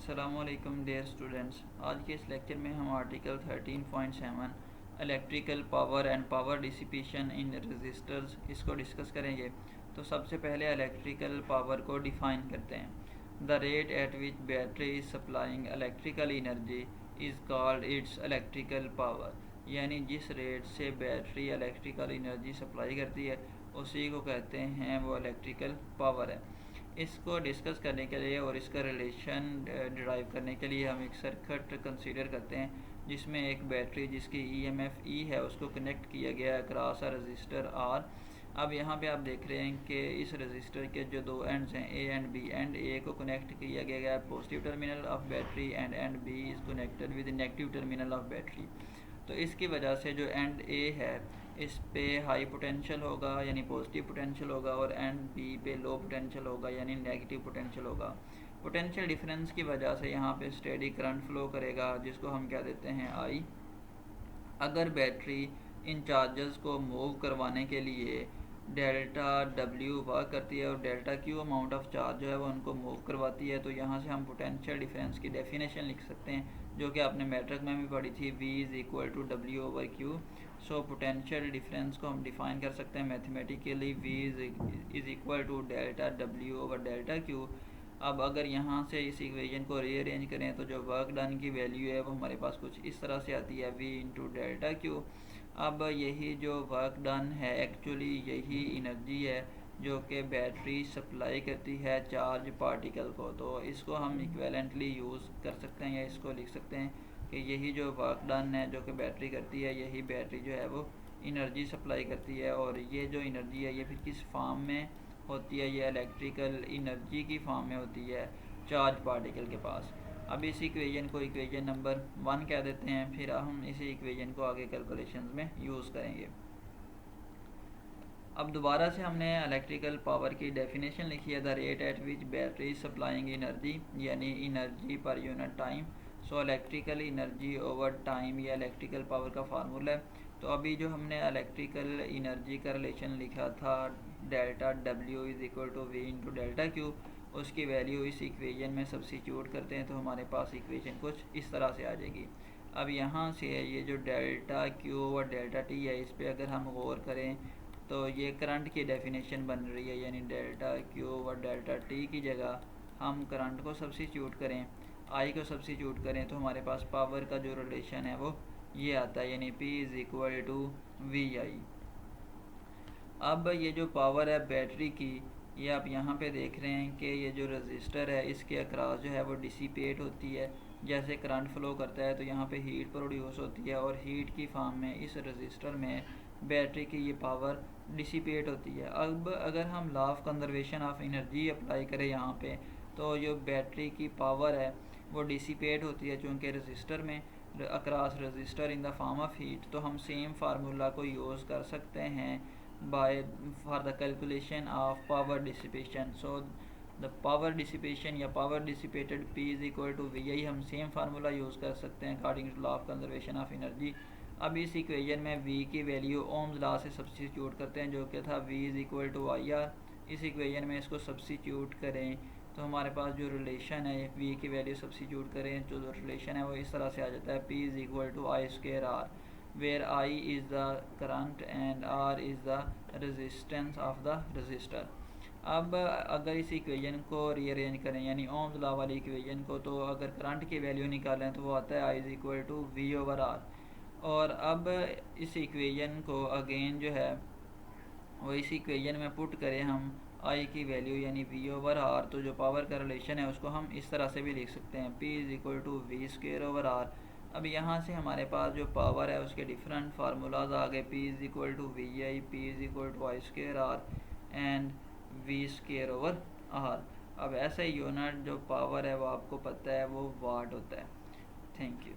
अस्सलामुअलैकुम dear students. आज के इस लेक्चर में हम article 13.7 electrical power and power dissipation in resistors इसको डिस्कस करेंगे। तो सबसे पहले इलेक्ट्रिकल पावर को डिफ़ाइन करते हैं। The rate at which battery is supplying electrical energy is called its electrical power, यानी जिस रेट से बैटरी इलेक्ट्रिकल एनर्जी सप्लाई करती है उसी को कहते हैं वो इलेक्ट्रिकल पावर है। इसको डिस्कस करने के लिए और इसका रिलेशन डिराइव करने के लिए हम एक सर्किट कंसीडर करते हैं जिसमें एक बैटरी जिसकी ईएमएफ ई है उसको कनेक्ट किया गया है अक्रॉस अ रजिस्टर आर। अब यहाँ पे आप देख रहे हैं कि इस रजिस्टर के जो दो एंड्स हैं A and B, and A को कनेक्ट किया गया है positive terminal of battery and B is connected with negative terminal of battery. तो इसकी वजह से जो एंड ए है इस पे हाई पोटेंशियल होगा यानी पॉजिटिव पोटेंशियल होगा, और एंड बी पे लो पोटेंशियल होगा यानी नेगेटिव पोटेंशियल होगा। पोटेंशियल डिफरेंस की वजह से यहाँ पे स्टेडी करंट फ्लो करेगा जिसको हम क्या देते हैं आई। अगर बैटरी इन चार्जेस को मूव करवाने के लिए डेल्टा डब्ल्यू वर्क करती है और delta Q amount of charge जो है वो उनको मूव करवाती है, तो यहाँ से हम पोटेंशियल डिफरेंस की डेफिनेशन लिख सकते हैं जो कि आपने मैट्रिक में भी पढ़ी थी, V is equal to W over Q. So potential difference को हम डिफ़ाइन कर सकते हैं mathematically, V is equal to delta W over delta Q. अब अगर यहाँ से इस इक्वेशन को रीअरेंज करें तो जो वर्क डन की वैल्यू है वो हमारे पास कुछ इस तरह से आती है, V इंटू डेल्टा क्यू। अब यही जो वर्क डन है एक्चुअली यही एनर्जी है जो कि बैटरी सप्लाई करती है चार्ज पार्टिकल को, तो इसको हम इक्विवेलेंटली यूज़ कर सकते हैं या इसको लिख सकते हैं कि यही जो वर्क डन है जो कि बैटरी करती है यही बैटरी जो है वो एनर्जी सप्लाई करती है। और ये जो एनर्जी है ये फिर किस फॉर्म में होती है, ये इलेक्ट्रिकल एनर्जी की फॉर्म में होती है चार्ज पार्टिकल के पास। अब इस इक्वेशन को इक्वेशन नंबर 1 कह देते हैं, फिर हम इसी इक्वेशन को आगे कैलकुलेशंस में यूज़ करेंगे। अब दोबारा से हमने इलेक्ट्रिकल पावर की डेफिनेशन लिखी है, the rate at which battery supplying energy यानी energy per unit time. So electrical energy over time ये इलेक्ट्रिकल पावर का फार्मूला है। तो अभी जो हमने इलेक्ट्रिकल एनर्जी का रिलेशन लिखा था delta W is equal to V into delta Q, उसकी वैल्यू इस इक्वेशन में सब्स्टिट्यूट करते हैं तो हमारे पास इक्वेशन कुछ इस तरह से आ जाएगी। अब यहाँ से ये जो डेल्टा क्यू और डेल्टा टी है इस पर अगर हम गौर करें तो ये करंट की डेफिनेशन बन रही है, यानी डेल्टा क्यू और डेल्टा टी की जगह हम करंट को सब्स्टिट्यूट करें, आई को सब्स्टिट्यूट करें तो हमारे पास पावर का जो रिलेशन है वो ये आता है, यानी P is equal to V I. अब ये जो पावर है बैटरी की ये आप यहाँ पे देख रहे हैं कि ये जो रजिस्टर है इसके अक्रॉस जो है वो डिसिपेट होती है। जैसे करंट फ्लो करता है तो यहाँ पे हीट प्रोड्यूस होती है और हीट की फॉर्म में इस रजिस्टर में बैटरी की ये पावर डिसिपेट होती है। अब अगर हम law of conservation of energy apply करें यहाँ पे तो जो बैटरी की पावर है वो डिसिपेट होती है चूँकि रजिस्टर में across register in the form of heat. तो हम सेम फार्मूला को यूज़ कर सकते हैं by for the calculation of power dissipation. So the power dissipation या power dissipated P is equal to V I, हम सेम फार्मूला यूज़ कर सकते हैं according to law of conservation of energy. अब इस इक्वेशन में V की value Ohm's law से सब्स्टिट्यूट करते हैं जो कि था V is equal to I R. इस इक्वेशन में इसको सब्स्टिट्यूट करें तो हमारे पास जो रिलेशन है V की वैल्यू सब्स्टिट्यूट करें जो रिलेशन है वो इस तरह से आ जाता है, P is equal to I square R, where I is the current and R is the resistance of the resistor. अब अगर इस इक्वेशन को रीअरेंज करें यानी ओम्स लॉ वाली इक्वेशन को, तो अगर करंट की वैल्यू निकालें तो वो आता है I is equal to V over R. और अब इस इक्वेशन को अगेन जो है वो इस इक्वेशन में पुट करें हम आई की वैल्यू यानी वी ओवर आर, तो जो पावर का रिलेशन है उसको हम इस तरह से भी लिख सकते हैं, P is equal to V square over R. अब यहाँ से हमारे पास जो पावर है उसके डिफरेंट फार्मूलाज आ गए, P is equal to V I, P is equal to I square R and V square over R. अब ऐसा यूनिट जो पावर है वो आपको पता है वो वाट होता है। Thank you.